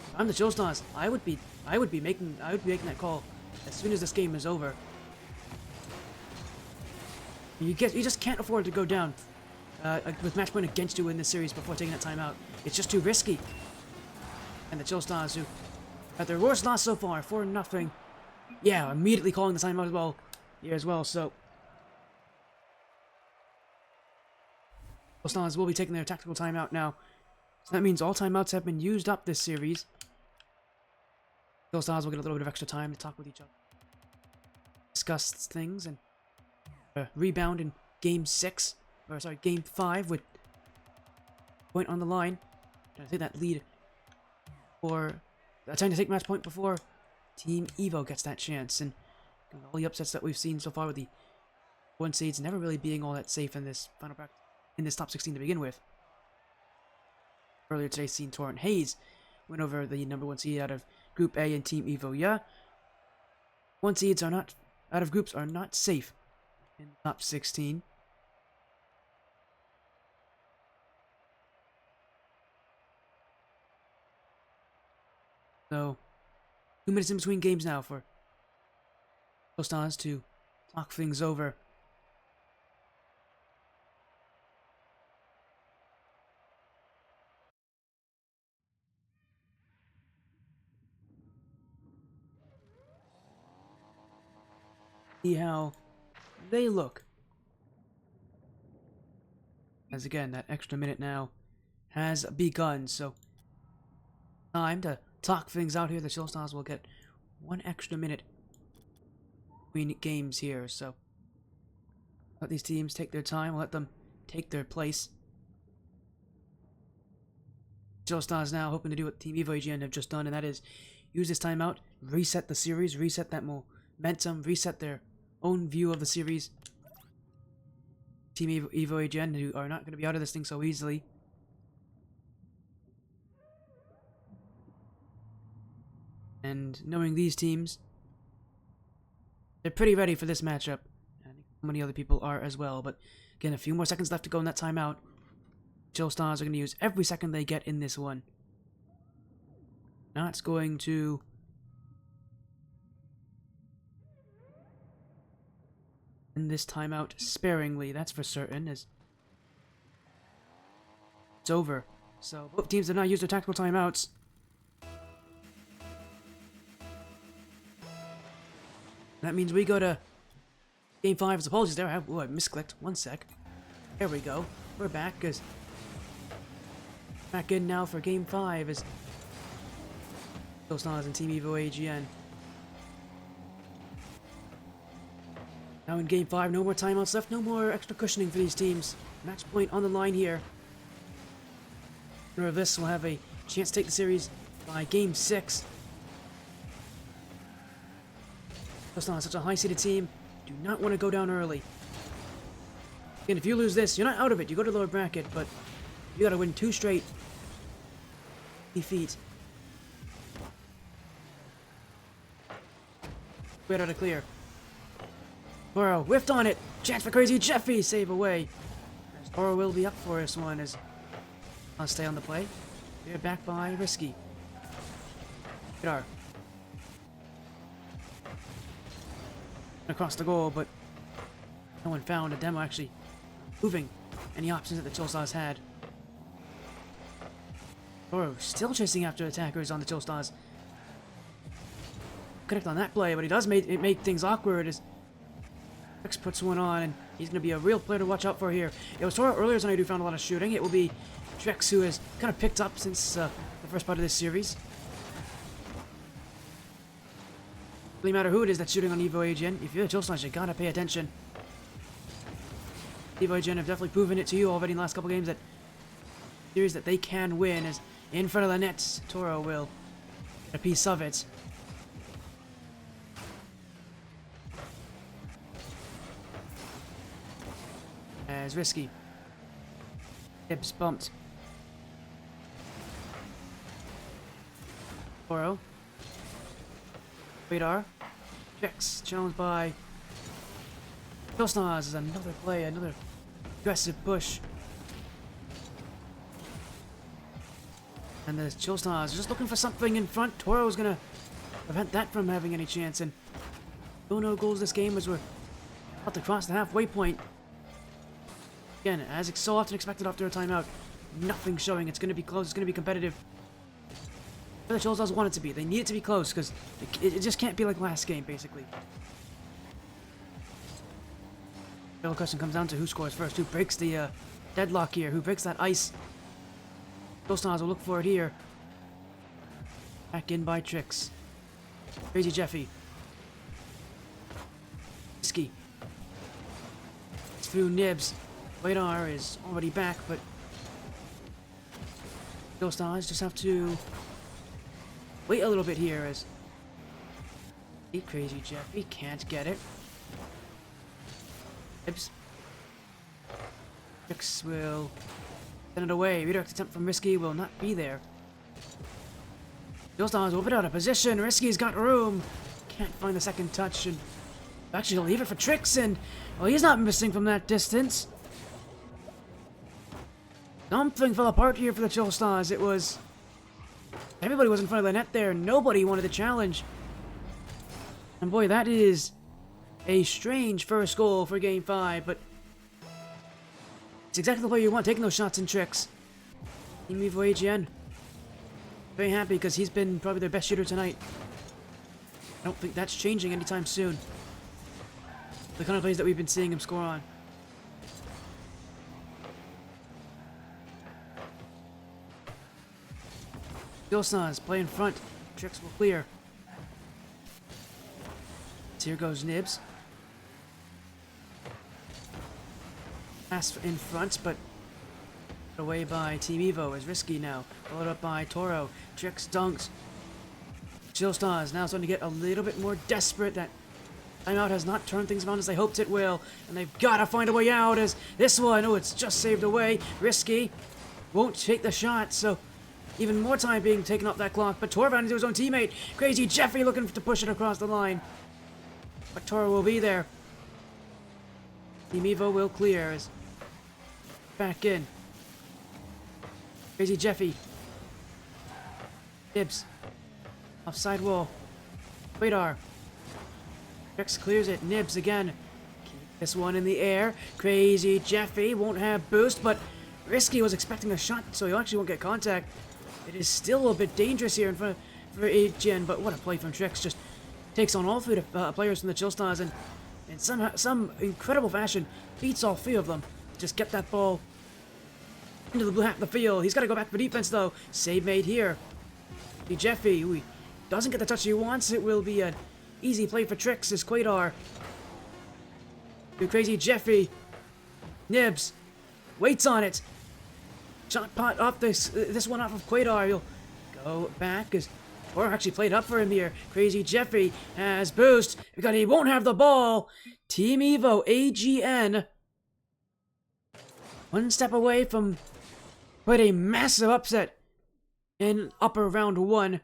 if I'm the ChillStahs, I would be making that call as soon as this game is over. You just can't afford to go down with match point against you in this series before taking that timeout. It's just too risky. And the ChillStahs, who had their worst loss so far, 4-0. Yeah, immediately calling the timeout as well here as well. So ChillStahs will be taking their tactical timeout now. So that means all timeouts have been used up this series. ChillStahs will get a little bit of extra time to talk with each other, discuss things, and rebound in game 5 with point on the line. Trying to take that lead for trying to take match point before Team Evo gets that chance. And all the upsets that we've seen so far with the 1 seeds never really being all that safe in this final practice, in this top 16 to begin with. Earlier today, seen Torrent Hayes win over the number 1 seed out of Group A and Team Evo. Yeah, 1 seeds are not out of groups are not safe in the top 16. So, 2 minutes in between games now for ChillStahs to talk things over. See how they look. As again, that extra minute now has begun, so time to talk things out here. The ChillStahs will get 1 extra minute between games here, so let these teams take their time, let them take their place. ChillStahs now hoping to do what Team Evo AGN have just done, and that is use this timeout, reset the series, reset that momentum, reset their own view of the series. Team Evo AGN, who are not going to be out of this thing so easily. And knowing these teams, they're pretty ready for this matchup. I think many other people are as well, but again, a few more seconds left to go in that timeout. ChillStahs are going to use every second they get in this one. Not going to end this timeout sparingly, that's for certain, as it's over. So both teams have now used their tactical timeouts. That means we go to Game 5. Apologies there, I misclicked. 1 sec. There we go. We're back, because back in now for Game 5 is ChillStahs and Team Evo AGN. Now in Game 5, no more timeouts left, no more extra cushioning for these teams. Match point on the line here. Winner of this will have a chance to take the series by Game 6. ChillStahs, such a high-seeded team, do not want to go down early. Again, if you lose this, you're not out of it. You go to the lower bracket, but you got to win 2 straight defeat. Wait out to clear. Toro whiffed on it. Chance for Crazy Jeffy. Save away. As Toro will be up for this one as I'll stay on the play. They're back by Risky. Guitar. Across the goal, but no one found a demo actually moving any options that the ChillStahs had. Toro still chasing after attackers on the ChillStahs. Connect on that play, but he does make things awkward as X puts one on, and he's going to be a real player to watch out for here. It was Toro earlier tonight who found a lot of shooting. It will be Trex, who has kind of picked up since the first part of this series. Really matter who it is that's shooting on Evo AGN. If you're the ChillStahs, you gotta pay attention. Evo AGN have definitely proven it to you already in the last couple games that series that they can win. As in front of the nets, Toro will get a piece of it. As Risky. Hips bumped. Toro. Radar. Checks. Challenged by ChillStahs is another play, another aggressive push. And the ChillStahs are just looking for something in front. Toro's gonna prevent that from having any chance. And no goals this game as we're about to cross the halfway point. Again, as it's so often expected after a timeout, nothing showing. It's gonna be close, it's gonna be competitive. The ChillStahs want it to be. They need it to be close because it just can't be like last game, basically. The real question comes down to who scores first, who breaks the deadlock here, who breaks that ice. ChillStahs will look for it here. Back in by Tricks. Crazy Jeffy. Risky. It's through Nibs. Radar is already back, but ChillStahs just have to wait a little bit here as Crazy Jeffy can't get it. Nibs. Tricks will send it away. Redirect attempt from Risky will not be there. ChillStahs will put out of position. Risky's got room. Can't find the second touch and actually he'll leave it for Tricks and well, he's not missing from that distance. Something fell apart here for the ChillStahs. It was everybody was in front of the net there. Nobody wanted the challenge. And boy, that is A strange first goal for Game 5, but it's exactly the way you want, taking those shots and tricks. Team Evo AGN. Very happy because he's been probably their best shooter tonight. I don't think that's changing anytime soon. The kind of plays that we've been seeing him score on. ChillStahs play in front. Tricks will clear. So here goes Nibs. Pass in front, but away by Team Evo is risky now. Followed up by Toro. Tricks dunks. ChillStahs now starting to get a little bit more desperate. That timeout has not turned things around as they hoped it will. And they've got to find a way out as this one, oh, it's just saved away. Risky. Won't take the shot, so even more time being taken off that clock. But Toro found into his own teammate. Crazy Jeffy looking to push it across the line. But Toro will be there. Team Evo will clear as back in. Crazy Jeffy. Nibs. Offside wall. Radar. Rex clears it. Nibs again. Keep this one in the air. Crazy Jeffy won't have boost, but Risky was expecting a shot, so he actually won't get contact. It is still a bit dangerous here in front for AGN, but what a play from Trix. Just takes on all three players from the ChillStahs and in some incredible fashion beats all three of them. Just get that ball into the blue half of the field. He's got to go back for defense though. Save made here. Jeffy, who doesn't get the touch he wants. It will be an easy play for Trix as Quadar. Crazy Jeffy. Nibs waits on it. Shot pot off this one off of Quadar. He'll go back as Or actually played up for him here. Crazy Jeffy has boost because he won't have the ball. Team Evo AGN. One step away from quite a massive upset in upper round one.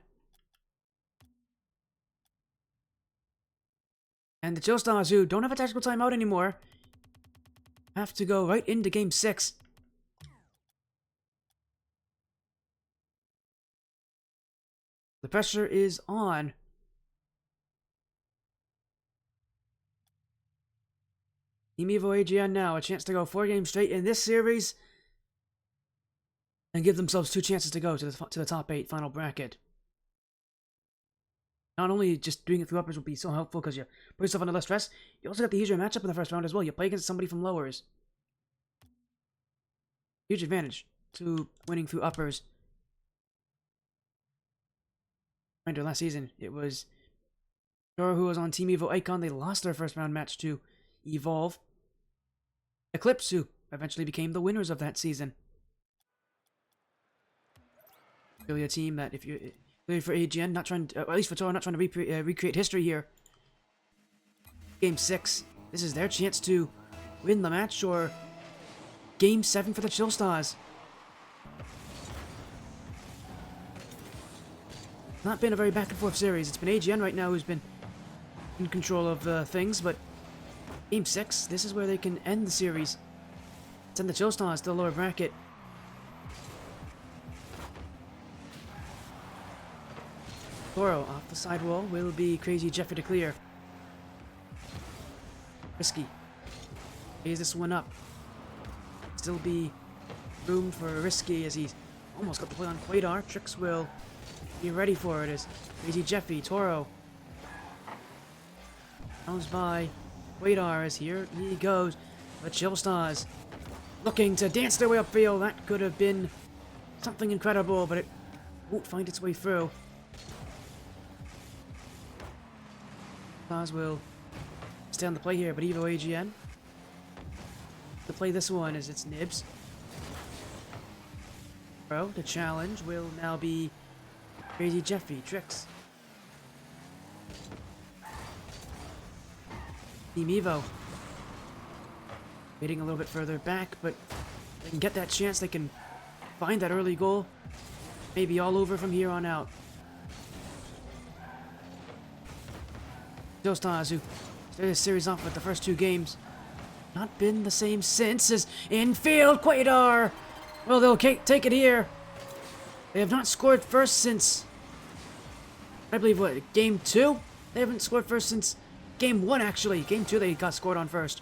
And the ChillStahs, who don't have a tactical timeout anymore, have to go right into Game 6. The pressure is on. Team Evo AGN now, a chance to go 4 games straight in this series and give themselves 2 chances to go to the top 8 final bracket. Not only just doing it through uppers will be so helpful because you put yourself under less stress, you also got the easier matchup in the first round as well. You play against somebody from lowers. Huge advantage to winning through uppers. Reminder, last season, it was Dora who was on Team Evo Icon. They lost their first round match to Evolve. Eclipse, who eventually became the winners of that season. Really a team that, if you're really for AGN, not trying to, at least for Toro, not trying to recreate history here. Game 6, this is their chance to win the match, or Game 7 for the ChillStahs. Not been a very back and forth series. It's been AGN right now who's been in control of things, but Game 6, this is where they can end the series. Send the ChillStahs to the lower bracket. Toro off the sidewall will be Crazy Jeffy to clear. Risky. Pays this one up. Still be room for Risky as he's almost got the play on Quadar. Trix will be ready for it as Crazy Jeffy. Toro comes by Quadar as here he goes. The ChillStahs looking to dance their way upfield. That could have been something incredible, but it won't find its way through. ChillStahs will stay on the play here, but Evo AGN to play this one as it's Nibs. Bro, the challenge will now be Crazy Jeffy. Trix. Team Evo waiting a little bit further back, but they can get that chance. They can find that early goal. Maybe all over from here on out. ChillStahs, who started this series off with the first 2 games, not been the same since, as infield Quadar. Well, they'll take it here. They have not scored first since, I believe, what, Game 2? They haven't scored first since Game 1, actually. Game 2, they got scored on first.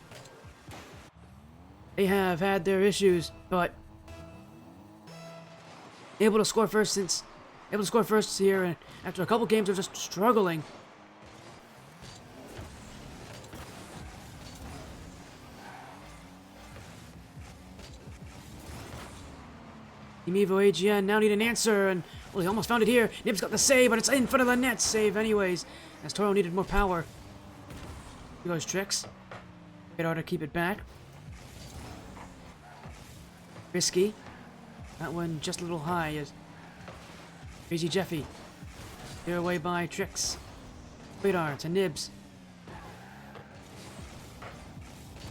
They have had their issues, but able to score first here, and after a couple games of just struggling. Team Evo AGN now need an answer, and well, he almost found it here. Nibs got the save, but it's in front of the net. Save anyways, as Toro needed more power. Here goes Tricks. Get to keep it back. Risky. That one just a little high as Crazy Jeffy. Clear away by Tricks. Radar to Nibs.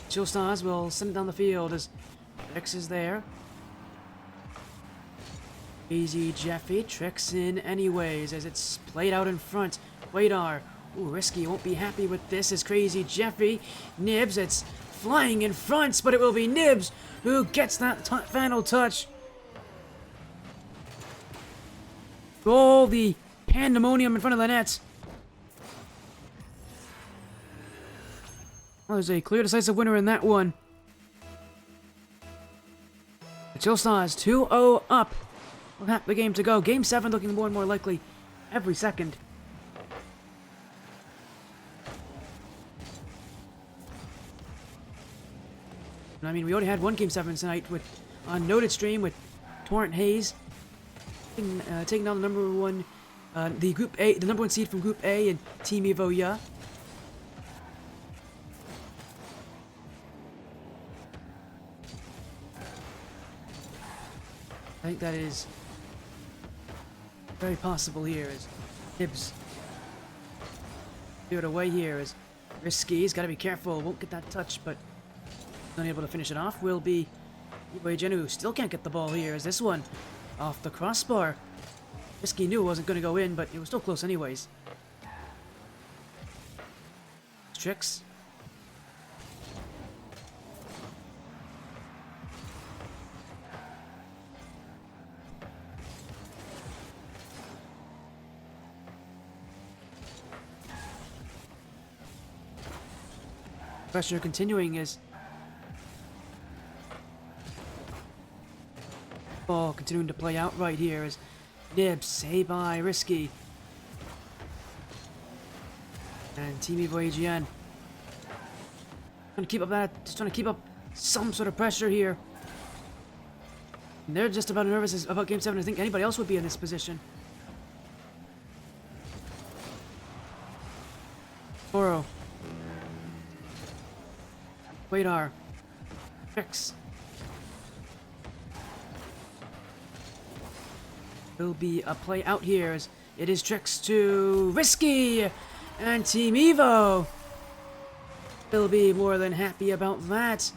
ChillStahs will send it down the field as Tricks is there. Crazy Jeffy tricks in anyways as it's played out in front. Radar. Ooh, Risky won't be happy with this as Crazy Jeffy. Nibs, it's flying in front, but it will be Nibs who gets that final touch. Oh, the pandemonium in front of the net. Well, there's a clear decisive winner in that one. The ChillStahs 2-0 up. With half the game to go. Game 7 looking more and more likely every second. I mean, we already had one Game 7 tonight with on Noted Stream with Torrent Hayes taking down the number one, the number one seed from Group A and Team Evo AGN. I think that is very possible here as Nibs do it away here as Risky. He's got to be careful. Won't get that touch, but unable to finish it off will be Evo AGN, who still can't get the ball here as this one off the crossbar. Risky knew it wasn't going to go in, but it was still close anyways. Tricks. Pressure continuing as ball continuing to play out right here as Nibs saved by Risky and Team Evo AGN trying to keep up just trying to keep up some sort of pressure here. And they're just about nervous about Game 7. I think anybody else would be in this position. Toro. Radar. Tricks. Will be a play out here as it is Tricks to Risky, and Team Evo will be more than happy about that.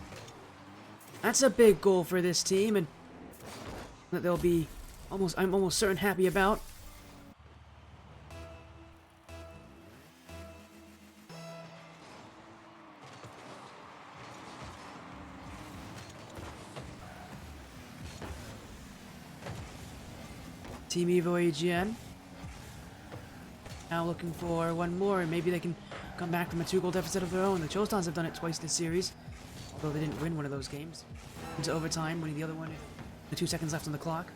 That's a big goal for this team, and that they'll be I'm almost certain happy about. Team Evo AGN now looking for one more, and maybe they can come back from a 2-goal deficit of their own. The ChillStahs have done it twice this series, although they didn't win one of those games. Into overtime, winning the other one with 2 seconds left on the clock.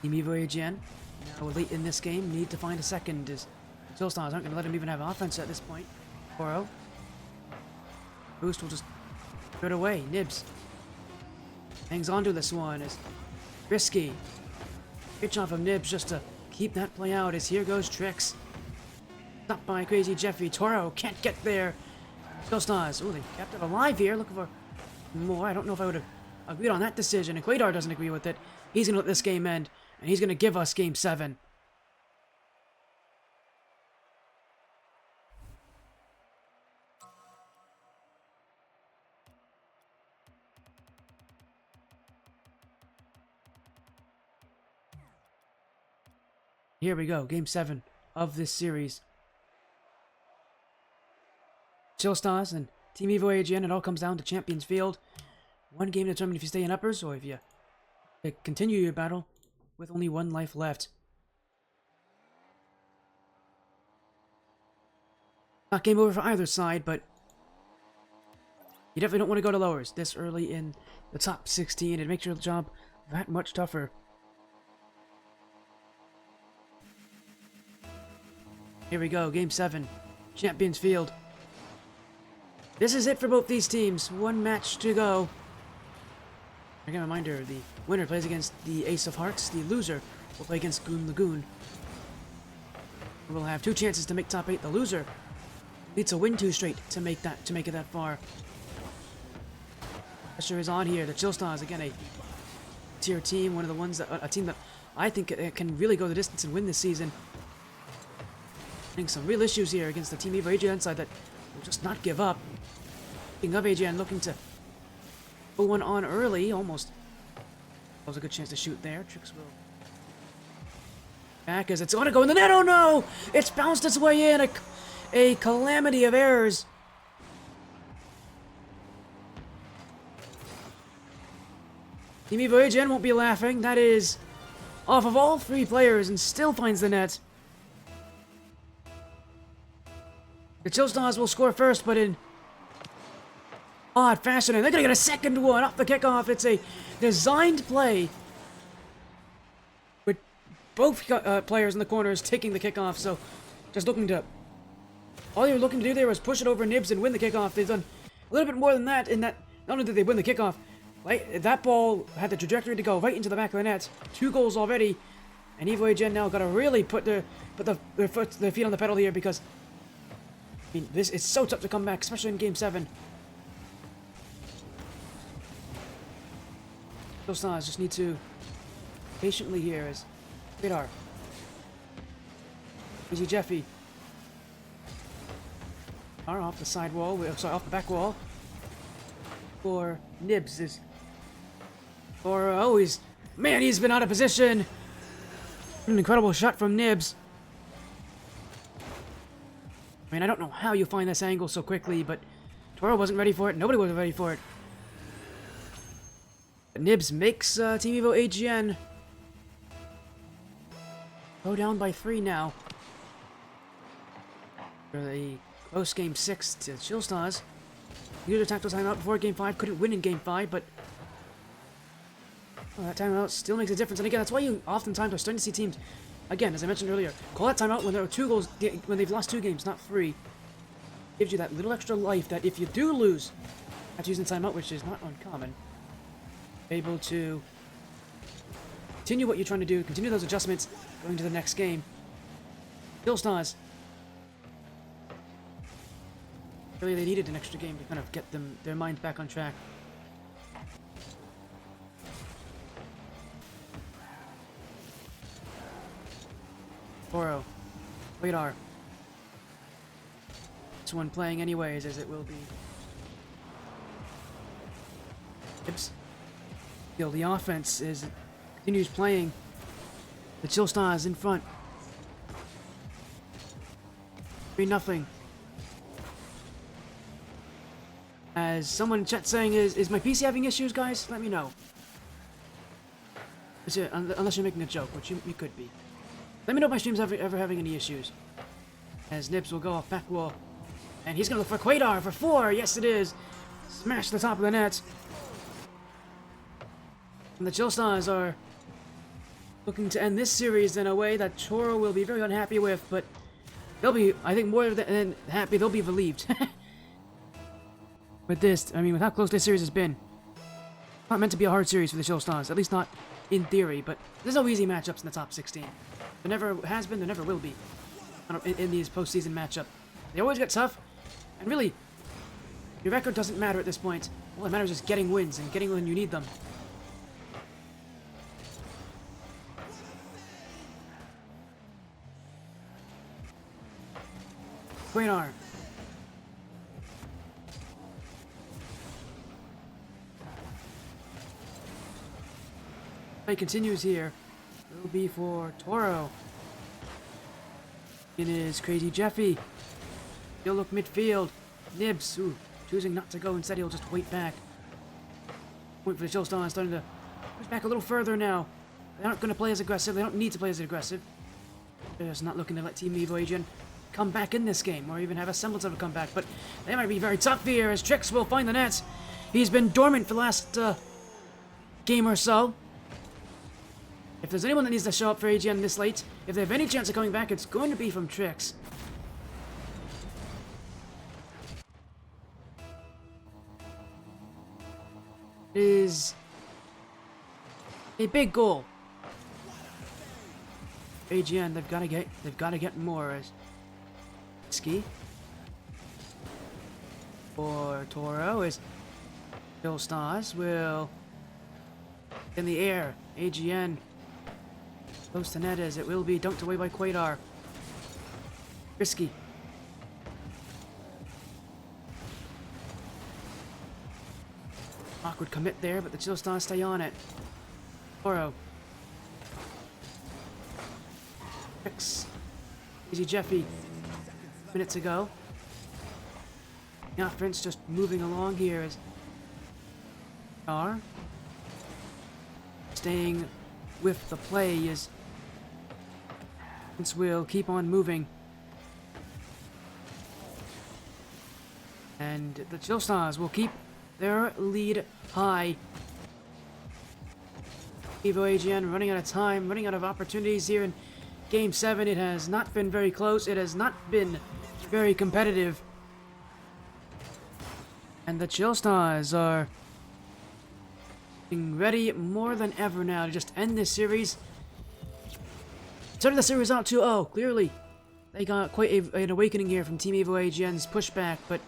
Team Evo AGN now late in this game need to find a second, as the ChillStahs aren't going to let him even have offense at this point. Toro. Boost will just throw it away. Nibs hangs on to this one as Risky. Good job of Nibs just to keep that play out as here goes Tricks. Stopped by Crazy Jeffy. Toro can't get there. ChillStahs. Oh, they kept it alive here. Looking for more. I don't know if I would have agreed on that decision. And Quadar doesn't agree with it. He's going to let this game end, and he's going to give us Game 7. Here we go, Game 7 of this series. ChillStahs and Team Evo AGN, it all comes down to Champions Field. One game to determine if you stay in uppers or if you continue your battle with only one life left. Not game over for either side, but you definitely don't want to go to lowers this early in the top 16. It makes your job that much tougher. Here we go, Game 7. Champions Field. This is it for both these teams. One match to go. Again, a reminder, the winner plays against the Ace of Hearts. The loser will play against Goon Lagoon. We'll have 2 chances to make top 8. The loser needs to win 2 straight to make it that far. Pressure is on here. The ChillStahs, again, a tier team, one of the ones that a team that I think can really go the distance and win this season. Having some real issues here against the Team Evo AGN side that will just not give up. Speaking of AGN, looking to put one on early, almost. That was a good chance to shoot there. Trix will back as it's going to go in the net. Oh no! It's bounced its way in. A calamity of errors. Team Evo AGN won't be laughing. That is off of all 3 players and still finds the net. The ChillStahs will score first, but in odd fashion, and they're going to get a second one off the kickoff. It's a designed play with both players in the corners taking the kickoff, so just looking to... All they were looking to do there was push it over Nibs and win the kickoff. They've done a little bit more than that in that not only did they win the kickoff, like, that ball had the trajectory to go right into the back of the net. 2 goals already, and Evo AGN now got to really put their feet on the pedal here because... I mean, this is so tough to come back, especially in Game 7. ChillStahs just need to patiently here as Radar. Easy Jeffy. Are off the side wall, sorry, off the back wall. For Nibs is... oh, he's been out of position. An incredible shot from Nibs. I mean, I don't know how you find this angle so quickly, but Toro wasn't ready for it. Nobody was ready for it. But Nibs makes Team Evo AGN go down by 3 now. For the close Game 6 to ChillStahs. Used a tactical timeout before Game 5. Couldn't win in Game 5, but that timeout still makes a difference. And again, that's why you oftentimes are starting to see teams... Again, as I mentioned earlier, call that timeout when there are 2 goals, when they've lost 2 games, not 3. Gives you that little extra life that if you do lose after using timeout, which is not uncommon, able to continue what you're trying to do, continue those adjustments, going to the next game. ChillStahs. Really, they needed an extra game to kind of get their minds back on track. Toro. Radar. This one playing anyways, as it will be. Oops. The offense continues playing. The ChillStahs in front. 3-0. As someone in chat saying, is my PC having issues, guys? Let me know. Unless you're making a joke, which you could be. Let me know if my stream's ever having any issues. As Nibs will go off back wall. And he's going to look for Quadar for 4. Yes, it is. Smash the top of the net. And the ChillStahs are looking to end this series in a way that Toro will be very unhappy with. But they'll be, I think, more than happy. They'll be relieved. With this, I mean, with how close this series has been. Not meant to be a hard series for the ChillStahs. At least not in theory. But there's no easy matchups in the top 16. There never has been, there never will be in these postseason matchups. They always get tough, and really, your record doesn't matter at this point. All that matters is getting wins, and getting when you need them. Quaynar. Play continues here. It will be for Toro. It is Crazy Jeffy. He'll look midfield. Nibs, choosing not to go. Instead, he'll just wait back. Point for the ChillStahs, starting to push back a little further now. They aren't going to play as aggressive. They don't need to play as aggressive. They're just not looking to let Team Evo AGN come back in this game, or even have a semblance of a comeback, but they might be very tough here as Trix will find the net. He's been dormant for the last game or so. If there's anyone that needs to show up for AGN this late, if they have any chance of coming back, it's going to be from Trix. It is a big goal. AGN, they've got to get more. Ski for Toro is ChillStahs will in the air. AGN close to net as it will be dunked away by Qualifier. Risky. Awkward commit there, but the ChillStahs stay on it. Toro. Trix. Easy Jeffy. Minutes ago. The offense just moving along here as are staying with the play as this will keep on moving. And the ChillStahs will keep their lead high. Evo AGN running out of time, running out of opportunities here in Game 7. It has not been very close. It has not been very competitive. And the ChillStahs are being ready more than ever now to just end this series. Started the series out 2-0. Clearly, they got quite an awakening here from Team Evo AGN's pushback, but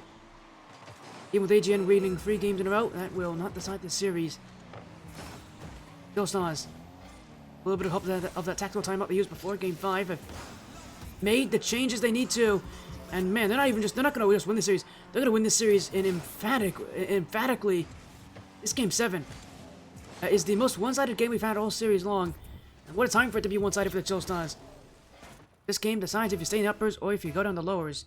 even with AGN winning 3 games in a row, that will not decide the series. ChillStahs, a little bit of hope of that tactical timeout they used before Game 5 have made the changes they need to. And man, they're not going to just win this series. They're going to win this series in emphatically. This Game 7 is the most one-sided game we've had all series long. And what a time for it to be one-sided for the ChillStahs. This game decides if you stay in the uppers or if you go down the lowers.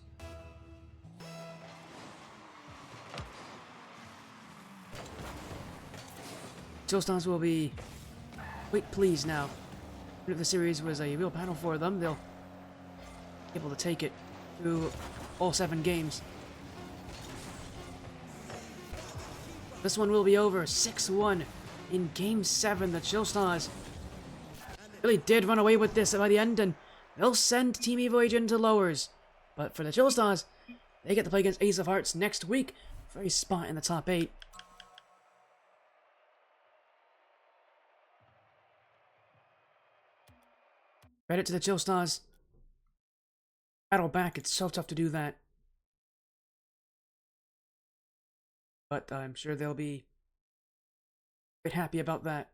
ChillStahs will be quite pleased now. If the series was a real battle for them, they'll be able to take it through all 7 games. This one will be over 6-1 in Game 7. The ChillStahs really did run away with this by the end, and they'll send Team Evo AGN to lowers. But for the ChillStahs, they get to play against Ace of Hearts next week for a spot in the top 8. Credit to the ChillStahs. Battle back, it's so tough to do that. But I'm sure they'll be a bit happy about that.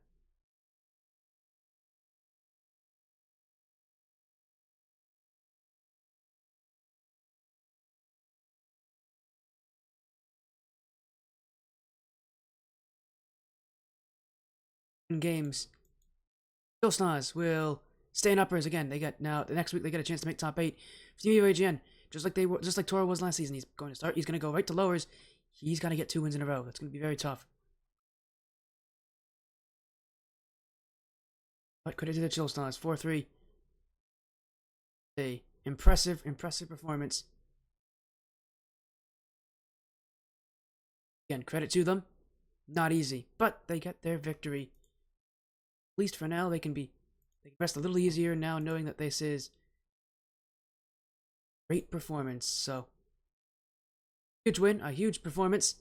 In games, ChillStahs will stay in uppers again. They get now the next week they get a chance to make top 8. Team Evo AGN, just like Toro was last season. He's going to go right to lowers. He's got to get 2 wins in a row. That's going to be very tough. But credit to the ChillStahs, 4-3. A impressive performance. Again, credit to them. Not easy, but they get their victory. At least for now, they can rest a little easier now knowing that this is great performance. So, huge win, a huge performance,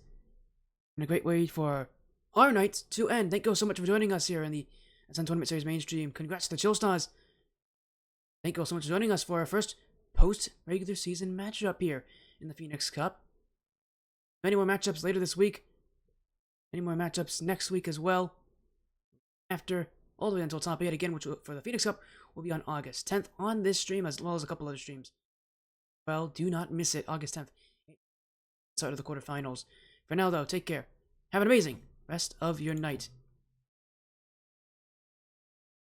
and a great way for our night to end. Thank you all so much for joining us here in the Ascent Tournament Series mainstream. Congrats to the ChillStahs. Thank you all so much for joining us for our first post-regular season matchup here in the Phoenix Cup. Many more matchups later this week. Many more matchups next week as well. After all the way until top 8 again, which for the Phoenix Cup will be on August 10th on this stream as well as a couple other streams. Well, do not miss it. August 10th. Start of the quarterfinals. For now, though, take care. Have an amazing rest of your night.